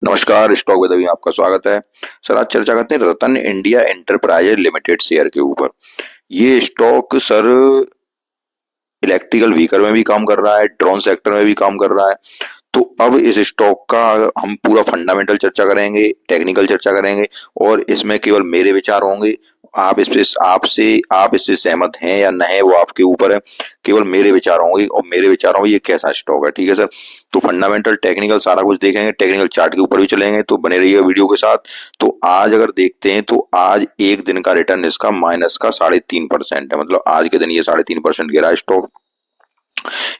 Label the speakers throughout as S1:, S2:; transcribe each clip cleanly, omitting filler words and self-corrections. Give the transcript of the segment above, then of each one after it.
S1: नमस्कार, stock weather में आपका स्वागत है। सर, आज चर्चा करते हैं रतन इंडिया एंटरप्राइजेज लिमिटेड शेयर के ऊपर। ये स्टॉक सर इलेक्ट्रिकल व्हीकल में भी काम कर रहा है, ड्रोन सेक्टर में भी काम कर रहा है। तो अब इस स्टॉक का हम पूरा फंडामेंटल चर्चा करेंगे, टेक्निकल चर्चा करेंगे और इसमें केवल मेरे विचार होंगे। आप इससे सहमत हैं या नहीं वो आपके ऊपर है। केवल मेरे विचार होंगे और मेरे विचारों में ये कैसा स्टॉक है, ठीक है सर। तो फंडामेंटल टेक्निकल सारा कुछ देखेंगे, टेक्निकल चार्ट के ऊपर भी चलेंगे, तो बने रहिए वीडियो के साथ। तो आज अगर देखते हैं तो आज एक दिन का रिटर्न इसका माइनस का 3.5% है। मतलब आज के दिन ये 3.5% गिरा है स्टॉक।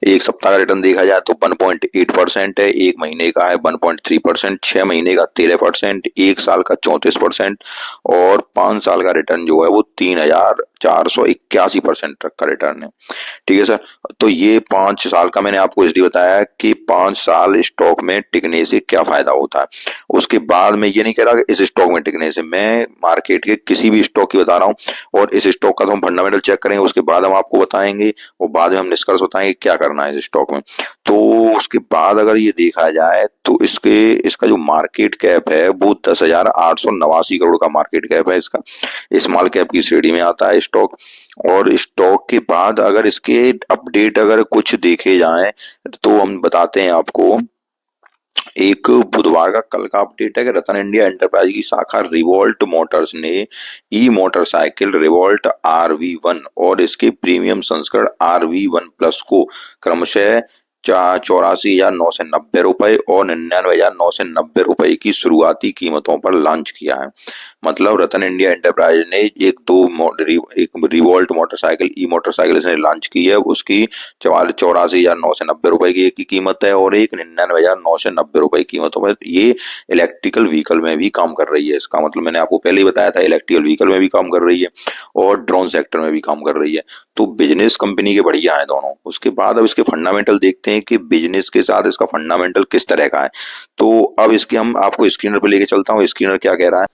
S1: एक सप्ताह का रिटर्न देखा जाए तो 1.8% है, एक महीने का है 1.3%, 6 महीने का 13%, एक साल का 34% और 5 साल का रिटर्न जो है वो 3,481% तक का रिटर्न है। ठीक है सर। तो ये 5 साल का मैंने आपको इसलिए बताया कि 5 साल स्टॉक में टिकने से क्या फायदा होता है। उसके बाद मैं ये नहीं कह रहा कि इस स्टॉक में टिकने से, मैं मार्केट के किसी भी स्टॉक की बता रहा हूँ और इस स्टॉक का तो हम फंडामेंटल चेक करेंगे, उसके बाद हम आपको बताएंगे और बाद में हम निष्कर्ष बताएंगे क्या करना है इस स्टॉक में। तो उसके बाद अगर ये देखा जाए तो इसका जो मार्केट कैप है वो 10,889 करोड़ का मार्केट कैप है इसका। स्मॉल कैप की श्रेणी में आता है स्टॉक। और स्टॉक के बाद अगर इसके अपडेट अगर कुछ देखे जाएं तो हम बताते हैं आपको। एक बुधवार का कल का अपडेट है कि रतन इंडिया एंटरप्राइज की शाखा रिवोल्ट मोटर्स ने ई मोटरसाइकिल रिवोल्ट RV1 और इसके प्रीमियम संस्करण RV1 प्लस को क्रमशः 84,990 रुपए और 99,990 की शुरुआती कीमतों पर लॉन्च किया है। मतलब रतन इंडिया एंटरप्राइज ने एक रिवोल्ट मोटरसाइकिल ई मोटरसाइकिल इसने लॉन्च की है, उसकी 84,990 रुपए की एक की कीमत है और एक 99,990 की कीमतों पर ये इलेक्ट्रिकल व्हीकल में भी काम कर रही है। इसका मतलब मैंने आपको पहले ही बताया था, इलेक्ट्रिकल व्हीकल में भी काम कर रही है और ड्रोन सेक्टर में भी काम कर रही है। तो बिजनेस कंपनी के बढ़िया है दोनों। उसके बाद अब इसके फंडामेंटल देखते हैं कि बिजनेस के साथ इसका फंडामेंटल किस तरह का है। तो अब इसके हम आपको स्क्रीनर पे लेके चलता हूँ। स्क्रीनर क्या कह रहा है,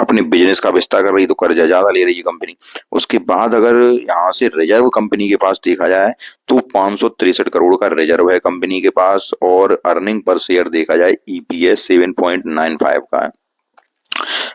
S1: अपने बिजनेस का विस्तार कर रही है तो कर्जा ज्यादा ले रही है कंपनी। उसके बाद अगर यहाँ से रिजर्व कंपनी के पास देखा जाए तो 563 करोड़ का रिजर्व है कंपनी के पास और अर्निंग पर शेयर देखा जाए EPS 7.95 का है।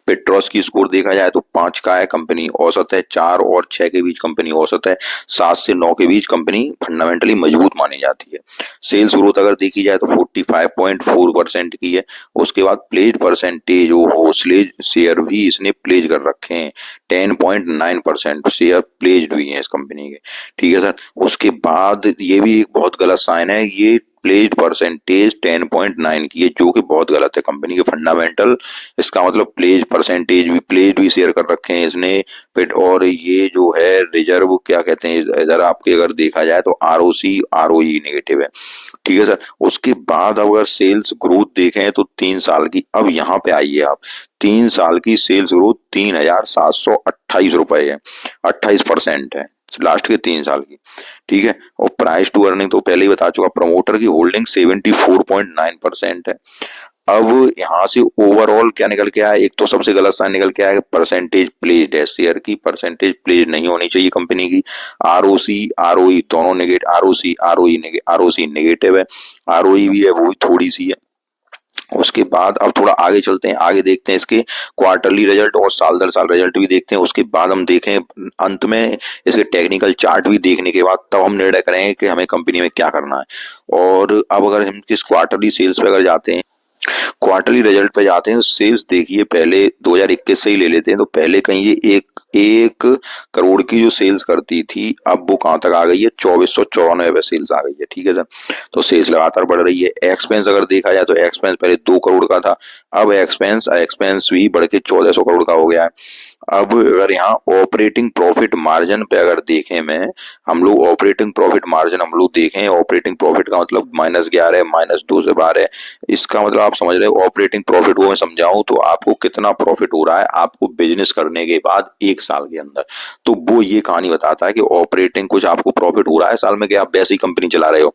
S1: पेट्रोस की स्कोर देखा जाए तो 5 का है, कंपनी औसत है 4 और 6 के बीच कंपनी औसत है, 7 से 9 के बीच कंपनी फंडामेंटली मजबूत मानी जाती है। सेल्स ग्रोथ अगर देखी जाए तो 45.4% की है। उसके बाद प्लेज परसेंटेज होस्लेज शेयर भी इसने प्लेज कर रखे हैं, 10.9% शेयर प्लेज्ड हुई है इस कंपनी के। ठीक है सर। उसके बाद ये भी एक बहुत गलत साइन है, ये प्लेज्ड परसेंटेज 10.9 की है जो कि बहुत गलत है कंपनी के फंडामेंटल। इसका मतलब प्लेज्ड भी शेयर कर रखे हैं इसने। फिर और ये जो है रिजर्व क्या कहते हैं इधर आपके अगर देखा जाए तो ROE नेगेटिव है। ठीक है सर। उसके बाद अगर सेल्स ग्रोथ देखें तो 3 साल की, अब यहाँ पे आइए आप, 3 साल की सेल्स ग्रोथ 3,728 रुपए है, 28% है लास्ट के 3 साल की। ठीक है। और प्राइस टू अर्निंग तो पहले ही बता चुका, प्रमोटर की होल्डिंग 74.9% है। अब यहाँ से ओवरऑल क्या निकल के आया, एक तो सबसे गलत साइन निकल के आया परसेंटेज प्लेस्ड है, शेयर की परसेंटेज प्लेस्ड नहीं होनी चाहिए कंपनी की। ROC ROE दोनों नेगेटिव, ROC नेगेटिव है, ROE भी है वो भी थोड़ी सी है। उसके बाद अब थोड़ा आगे चलते हैं, आगे देखते हैं इसके क्वार्टरली रिजल्ट और साल दर साल रिजल्ट भी देखते हैं। उसके बाद हम देखें अंत में इसके टेक्निकल चार्ट भी देखने के बाद तब हम निर्णय करेंगे कि हमें कंपनी में क्या करना है। और अब अगर हम किस क्वार्टरली सेल्स पे अगर जाते हैं, क्वार्टरली रिजल्ट पे जाते हैं, सेल्स देखिए पहले 2021 से ही ले लेते हैं तो पहले कहीं ये एक करोड़ की जो सेल्स करती थी, अब वो कहाँ तक आ गई है, 2494 पे सेल्स आ गई है। ठीक है सर। तो सेल्स लगातार बढ़ रही है। एक्सपेंस अगर देखा जाए तो एक्सपेंस पहले 2 करोड़ का था, अब एक्सपेंस भी बढ़ के 1400 करोड़ का हो गया है। अब अगर यहाँ ऑपरेटिंग प्रॉफिट मार्जिन पे अगर देखें, मैं हम लोग ऑपरेटिंग प्रॉफिट मार्जिन हम लोग देखें, ऑपरेटिंग प्रॉफिट का मतलब -11 -2 से 12, इसका मतलब आप समझ रहे हो ऑपरेटिंग प्रॉफिट को मैं समझाऊं तो आपको कितना प्रॉफिट हो रहा है आपको बिजनेस करने के बाद 1 साल के अंदर। तो वो ये कहानी बताता है कि ऑपरेटिंग कुछ आपको प्रॉफिट हो रहा है साल में कि आप वैसे ही कंपनी चला रहे हो।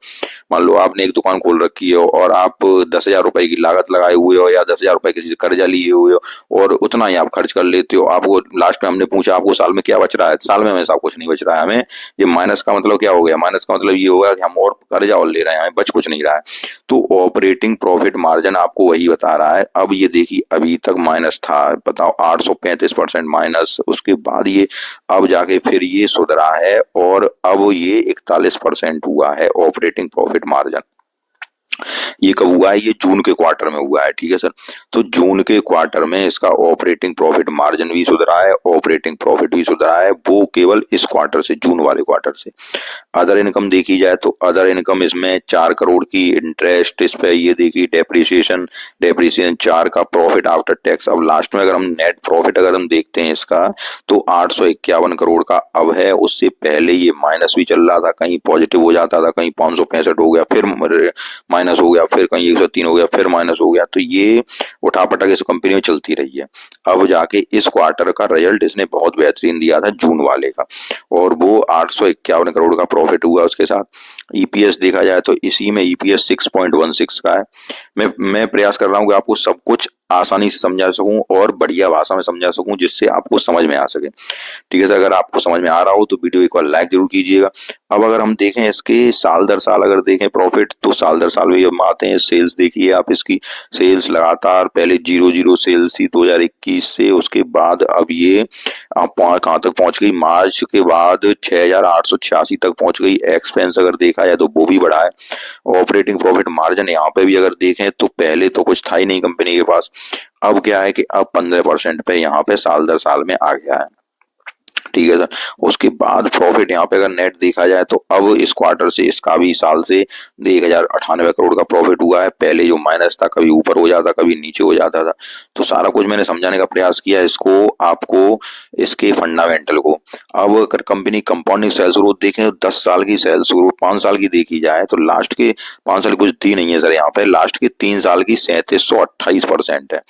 S1: मान लो आपने एक दुकान खोल रखी है और आप 10,000 रुपए की लागत लगाए हुए हो या 10,000 रुपए किसी से कर्जा लिए हुए हो और उतना ही आप खर्च कर लेते हो। आपको लास्ट में हमने पूछा आपको साल में क्या बच रहा है, साल में हमें कुछ नहीं बच रहा है हमें। ये माइनस का मतलब क्या हो गया, माइनस का मतलब ये होगा कि हम और कर्जा और ले रहे हैं, हमें बच कुछ नहीं रहा है। तो ऑपरेटिंग प्रॉफिट मार्जिन आपको वही वही बता रहा है। अब ये देखिए अभी तक माइनस था, बताओ 835% माइनस, उसके बाद ये अब जाके फिर ये सुधरा है और अब ये 41% हुआ है ऑपरेटिंग प्रॉफिट मार्जिन। ये कब हुआ है? ये जून के क्वार्टर में हुआ है, ठीक है सर। तो जून के क्वार्टर में इसका ऑपरेटिंग प्रॉफिट मार्जिन भी सुधरा है, ऑपरेटिंग प्रॉफिट भी सुधरा है, वो केवल इस क्वार्टर से, जून वाले क्वार्टर से। अदर इनकम देखी जाए तो अदर इनकम इसमें 4 करोड़ की इंटरेस्ट, इस पे ये देखिए डेप्रिसिएशन, डेप्रिसिएशन 4 का, प्रॉफिट आफ्टर टैक्स। अब लास्ट में अगर हम नेट प्रॉफिट अगर हम देखते हैं इसका, तो 851 करोड़ का अब है। उससे पहले ये माइनस भी चल रहा था, कहीं पॉजिटिव हो जाता था, कहीं 565 हो गया, फिर माइनस हो गया, फिर कहीं 103 हो गया, फिर माइनस हो गया। तो ये उठापटक इस कंपनी में चलती रही है। अब जाके इस क्वार्टर का रिजल्ट इसने बहुत बेहतरीन दिया था, जून वाले का, और वो 851 करोड़ का प्रॉफिट हुआ उसके साथ। ईपीएस देखा जाए तो इसी में ईपीएस 6.16 का है। मैं प्रयास कर रहा हूँ कि आपको सब कुछ आसानी से समझा सकूं और बढ़िया भाषा में समझा सकूं, जिससे आपको समझ में आ सके, ठीक है सर। अगर आपको समझ में आ रहा हो तो वीडियो एक बार लाइक जरूर कीजिएगा। अब अगर हम देखें इसके साल दर साल अगर देखें प्रॉफिट, तो साल दर साल भी हम आते हैं। सेल्स देखिए आप, इसकी सेल्स लगातार पहले 0 सेल्स थी 2021 से, उसके बाद अब ये कहाँ तक पहुंच गई, मार्च के बाद 6,886 तक पहुंच गई। एक्सपेंस अगर देखा जाए तो वो भी बढ़ा है। ऑपरेटिंग प्रॉफिट मार्जिन यहाँ पे भी अगर देखें तो पहले तो कुछ था ही नहीं कंपनी के पास, अब क्या है कि अब 15% पे यहाँ पे साल दर साल में आ गया है, ठीक है सर। उसके बाद प्रॉफिट यहाँ पे अगर नेट देखा जाए तो अब इस क्वार्टर से इसका भी साल से 1,098 करोड़ का प्रॉफिट हुआ है। पहले जो माइनस था, कभी ऊपर हो जाता, कभी नीचे हो जाता था। तो सारा कुछ मैंने समझाने का प्रयास किया इसको, आपको, इसके फंडामेंटल को। अब अगर कंपनी कंपाउंडिंग सेल्स ग्रोथ देखें तो 10 साल की सेल्स ग्रोथ, 5 साल की देखी जाए तो लास्ट के 5 साल कुछ दी नहीं है सर यहाँ पे, लास्ट के 3 साल की 3728% है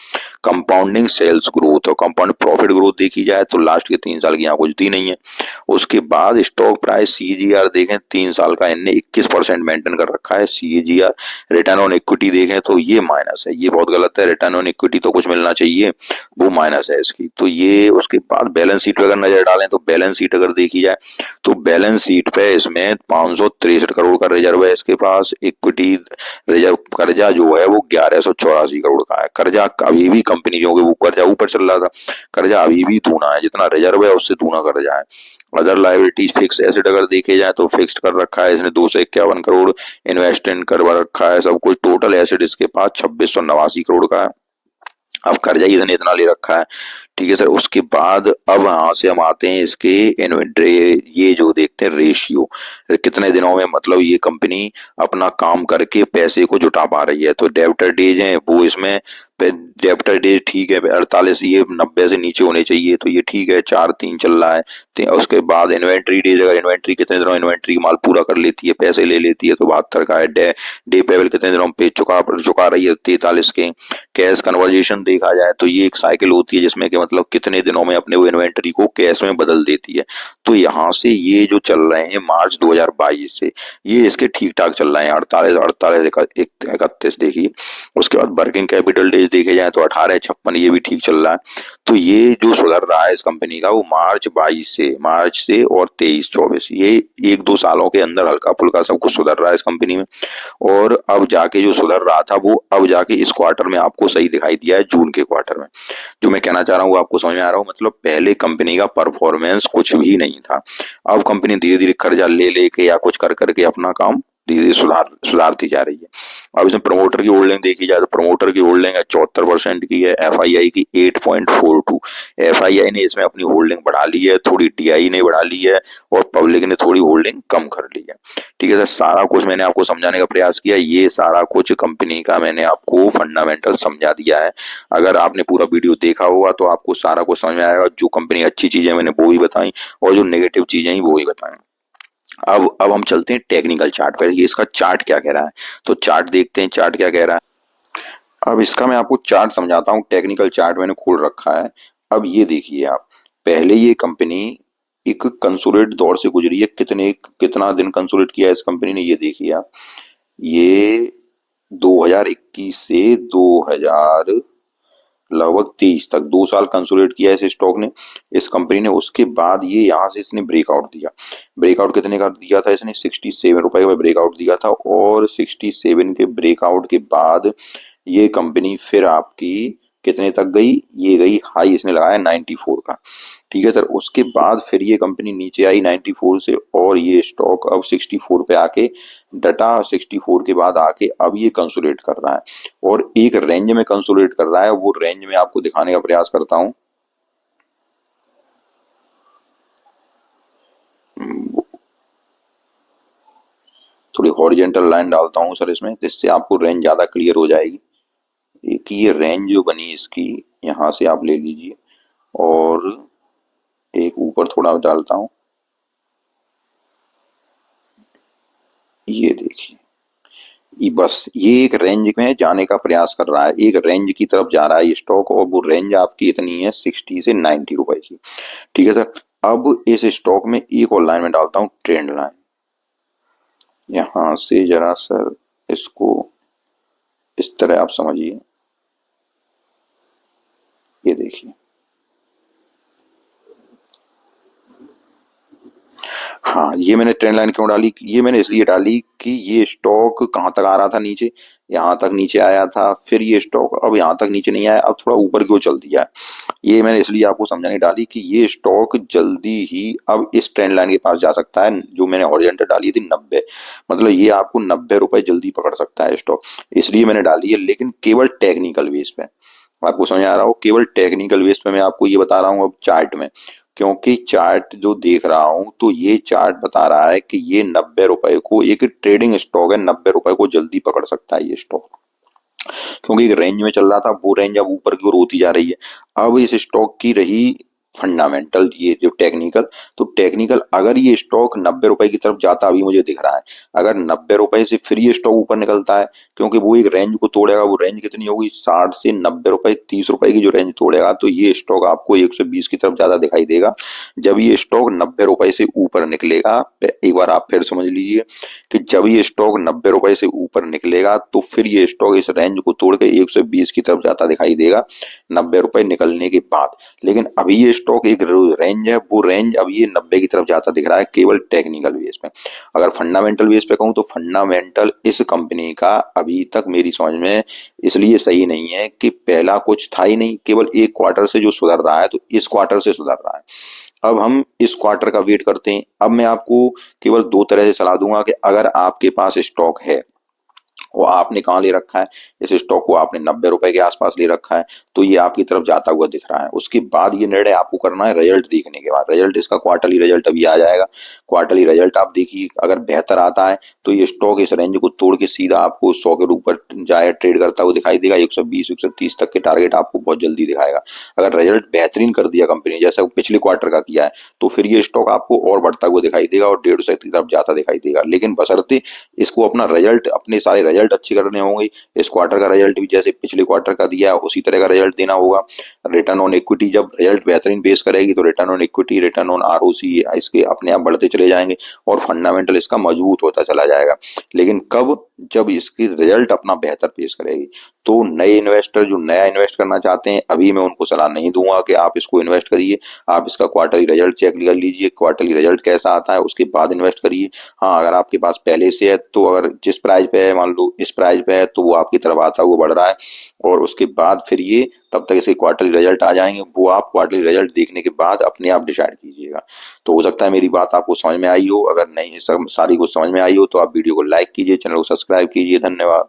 S1: कंपाउंडिंग सेल्स ग्रोथ। और कंपाउंड प्रॉफिट ग्रोथ देखी जाए तो लास्ट के 3 साल की यहाँ कुछ दी नहीं है। उसके बाद स्टॉक प्राइस सीएजीआर देखें 3 साल का इनने 21% मेंटेन कर रखा है सीएजीआर। रिटर्न ऑन इक्विटी देखें तो ये माइनस है, ये बहुत गलत है। रिटर्न ऑन इक्विटी तो कुछ मिलना चाहिए, वो माइनस है इसकी। तो ये, उसके बाद बैलेंस शीट पे अगर नजर डालें तो बैलेंस शीट अगर देखी जाए तो बैलेंस शीट पे इसमें 563 करोड़ का रिजर्व है इसके पास। इक्विटी रिजर्व, कर्जा जो है वो 1184 करोड़ का है। कर्जा अभी भी कंपनी, क्योंकि वो कर्जा ऊपर चल रहा था, कर्जा अभी भी दूना है, जितना रिजर्व है उससे दूना कर्जा है। अदर लायबिलिटीज, फिक्स एसेट अगर देखे जाए तो फिक्स्ड कर रखा है इसने 251 करोड़, इन्वेस्टमेंट करवा रखा है सब कुछ। टोटल एसेट इसके पास 2689 करोड़ का है। अब कर्जा ही इसने इतना ले रखा है, ठीक है सर। उसके बाद अब यहाँ से हम आते हैं इसके इन्वेंट्री, ये जो देखते हैं रेशियो, कितने दिनों में मतलब ये कंपनी अपना काम करके पैसे को जुटा पा रही है। तो डेब्टर डेज है वो इसमें, डेब्टर डेज ठीक है 48, ये 90 से नीचे होने चाहिए, तो ये ठीक है, 4-3 चल रहा है। उसके बाद इन्वेंट्री डेज, अगर इन्वेंट्री कितने दिनों इन्वेंट्री माल पूरा कर लेती है, पैसे ले लेती है, तो 72 का है। डे पेबल कितने दिनों पे चुका रही है, 43 के। कैश कन्वर्जेशन देखा जाए तो ये एक साइकिल होती है जिसमें कि मतलब कितने दिनों में अपने वो इन्वेंटरी को कैश में बदल देती है। तो यहाँ से ये जो चल रहे हैं मार्च 2022 से, ये इसके ठीक ठाक चल रहे हैं, 48 देखिए। उसके बाद वर्किंग कैपिटल डेज देखे जाए तो 18-56, ये भी ठीक चल रहा है। तो ये जो सुधर रहा है इस कंपनी का, वो मार्च से और 23-24, ये 1-2 सालों के अंदर हल्का फुल्का सब कुछ सुधर रहा है इस कंपनी में। और अब जाके जो सुधर रहा था वो अब जाके इस क्वार्टर में आपको सही दिखाई दिया है, जून के क्वार्टर में। जो मैं कहना चाह रहा हूँ वो आपको समझ में आ रहा हूँ, मतलब पहले कंपनी का परफॉर्मेंस कुछ भी नहीं था। अब कंपनी धीरे धीरे कर्जा ले लेके या कुछ कर करके अपना काम धीरे धीरे सुधारती जा रही है। अब इसमें प्रमोटर की होल्डिंग देखी जाए तो प्रमोटर की होल्डिंग 74% की है, एफआईआई की 8.42। एफआईआई ने इसमें अपनी होल्डिंग बढ़ा ली है, थोड़ी डीआई ने बढ़ा ली है, और पब्लिक ने थोड़ी होल्डिंग कम कर ली है, ठीक है सर। सारा कुछ मैंने आपको समझाने का प्रयास किया, ये सारा कुछ कंपनी का मैंने आपको फंडामेंटल समझा दिया है। अगर आपने पूरा वीडियो देखा होगा तो आपको सारा कुछ समझ में आएगा। जो कंपनी अच्छी चीजें मैंने वो भी बताई, और जो नेगेटिव चीजें ही वो भी बताई। अब हम चलते हैं टेक्निकल चार्ट पर, ये इसका चार्ट क्या कह रहा है। तो चार्ट देखते हैं, चार्ट क्या कह रहा है। अब इसका मैं आपको चार्ट समझाता हूँ, टेक्निकल चार्ट मैंने खोल रखा है। अब ये देखिए आप, पहले ये कंपनी एक कंसोलिडेट दौर से गुजरी है। कितना दिन कंसोलिडेट किया है इस कंपनी ने, ये देखिए आप। ये 2021 से 2000 लगभग 23 तक 2 साल कंसोलिडेट किया है इस स्टॉक ने, इस कंपनी ने। उसके बाद ये यहाँ से इसने ब्रेकआउट दिया। ब्रेकआउट कितने का दिया था इसने, 67 रुपए का ब्रेकआउट दिया था। और 67 के ब्रेकआउट के बाद ये कंपनी फिर आपकी कितने तक गई, ये गई हाई इसने लगाया 94 का। ठीक है सर, उसके बाद फिर ये कंपनी नीचे आई 94 से, और ये स्टॉक अब 64 पे आके डटा, 64 के बाद आके अब ये कंसोलिडेट कर रहा है और एक रेंज में कंसोलिडेट कर रहा है। वो रेंज में आपको दिखाने का प्रयास करता हूँ। थोड़ी हॉरिजेंटल लाइन डालता हूँ सर इसमें, जिससे आपको रेंज ज्यादा क्लियर हो जाएगी। एक ये रेंज जो बनी इसकी, यहाँ से आप ले लीजिए, और एक ऊपर थोड़ा डालता हूँ, ये देखिए, ये बस ये एक रेंज में जाने का प्रयास कर रहा है, एक रेंज की तरफ जा रहा है ये स्टॉक, और वो रेंज आपकी इतनी है 60 से 90 रुपए की। ठीक है सर, अब इस स्टॉक में एक और लाइन में डालता हूँ, ट्रेंड लाइन। यहाँ से जरा सर इसको इस तरह आप समझिए, ये देखिए। हाँ, ये मैंने ट्रेंड लाइन क्यों डाली, ये मैंने इसलिए डाली कि ये स्टॉक कहाँ तक आ रहा था नीचे, यहाँ तक नीचे आया था, फिर ये स्टॉक अब यहाँ तक नीचे नहीं आया, अब थोड़ा ऊपर क्यों चल दिया है। ये मैंने इसलिए आपको समझाने डाली कि ये स्टॉक जल्दी ही अब इस ट्रेंड लाइन के पास जा सकता है, जो मैंने हॉरिजॉन्टल डाली थी 90, मतलब ये आपको 90 रुपए जल्दी पकड़ सकता है स्टॉक, इसलिए मैंने डाली है, लेकिन केवल टेक्निकल बेस पे। आपको समझ आ रहा हो, केवल टेक्निकल बेस पे मैं आपको ये बता रहा हूँ अब चार्ट में, क्योंकि चार्ट जो देख रहा हूं तो ये चार्ट बता रहा है कि ये 90 रुपए को, एक ट्रेडिंग स्टॉक है, 90 रुपए को जल्दी पकड़ सकता है ये स्टॉक, क्योंकि एक रेंज में चल रहा था, वो रेंज अब ऊपर की ओर होती जा रही है। अब इस स्टॉक की रही फंडामेंटल, ये जो टेक्निकल, तो टेक्निकल अगर ये स्टॉक 90 रुपए की तरफ जाता, अभी मुझे दिख रहा है, अगर 90 रुपए से फिर ये स्टॉक ऊपर निकलता है, क्योंकि वो एक रेंज को तोड़ेगा, वो रेंज कितनी होगी, 60 से 90 रुपए, 30 रुपए की जो रेंज तोड़ेगा, तो ये स्टॉक आपको 120 की तरफ ज्यादा दिखाई देगा। जब ये स्टॉक 90 रुपए से ऊपर निकलेगा, एक बार आप फिर समझ लीजिए कि जब ये स्टॉक 90 रुपए से ऊपर निकलेगा, तो फिर ये स्टॉक इस रेंज को तोड़ के 120 की तरफ जाता दिखाई देगा 90 रुपए निकलने के बाद। लेकिन अभी ये स्टॉक एक रेंज है, वो रेंज अब ये 90 की तरफ जाता दिख रहा है केवल टेक्निकल बेस पे। अगर फंडामेंटल बेस पे कहूँ तो फंडामेंटल इस कंपनी का अभी तक मेरी समझ में इसलिए सही नहीं है कि पहला कुछ था ही नहीं, केवल एक क्वार्टर से जो सुधर रहा है, तो इस क्वार्टर से सुधर रहा है। अब हम इस क्वार्टर का वेट करते हैं। अब मैं आपको केवल दो तरह से सलाह दूंगा कि अगर आपके पास स्टॉक है, वो आपने कहाँ ले रखा है, इस स्टॉक को आपने 90 रुपए के आसपास ले रखा है, तो ये आपकी तरफ जाता हुआ दिख रहा है। उसके बाद ये निर्णय आपको करना है रिजल्ट देखने के बाद, रिजल्ट इसका क्वार्टरली रिजल्ट अभी आ जाएगा, क्वार्टरली रिजल्ट आप देखिए, अगर बेहतर आता है तो ये स्टॉक इस रेंज को तोड़ के सीधा आपको 100 के ऊपर जाए ट्रेड करता हुआ दिखाई देगा, 120 130 तक के टारगेट आपको बहुत जल्दी दिखाएगा। अगर रिजल्ट बेहतरीन कर दिया कंपनी जैसा पिछले क्वार्टर का किया है, तो फिर ये स्टॉक आपको और बढ़ता हुआ दिखाई देगा और 150 की तरफ जाता दिखाई देगा। लेकिन बशर्ते इसको अपना रिजल्ट, अपने सारे रिजल्ट अच्छे करने होंगे, इस क्वार्टर का रिजल्ट भी जैसे पिछले क्वार्टर का दिया है उसी तरह का रिजल्ट देना होगा। रिटर्न ऑन इक्विटी जब रिजल्ट बेहतरीन पेश करेगी, तो return on equity, return on ROC इसके अपने आप बढ़ते चले जाएंगे और फंडामेंटल इसका मजबूत होता चला जाएगा। लेकिन कब, जब इसकी रिजल्ट अपना बेहतर पेश करेगी। तो नए इन्वेस्टर जो नया इन्वेस्ट करना चाहते हैं, अभी मैं उनको सलाह नहीं दूंगा कि आप इसको इन्वेस्ट करिए, आप इसका क्वार्टरली रिजल्ट चेक कर लीजिए, क्वार्टरली रिजल्ट कैसा आता है उसके बाद इन्वेस्ट करिए। हाँ, अगर आपके पास पहले से है, तो अगर जिस प्राइस पे है, मान लो इस प्राइस पे है, तो वो आपकी तरफ आता हुआ बढ़ रहा है, और उसके बाद फिर ये तब तक इसके क्वार्टरली रिजल्ट आ जाएंगे, वो आप क्वार्टरली रिजल्ट देखने के बाद अपने आप डिसाइड कीजिएगा। तो हो सकता है मेरी बात आपको समझ में आई हो, अगर नहीं सारी कुछ समझ में आई हो तो आप वीडियो को लाइक कीजिए, चैनल को सब्सक्राइब कीजिए। धन्यवाद।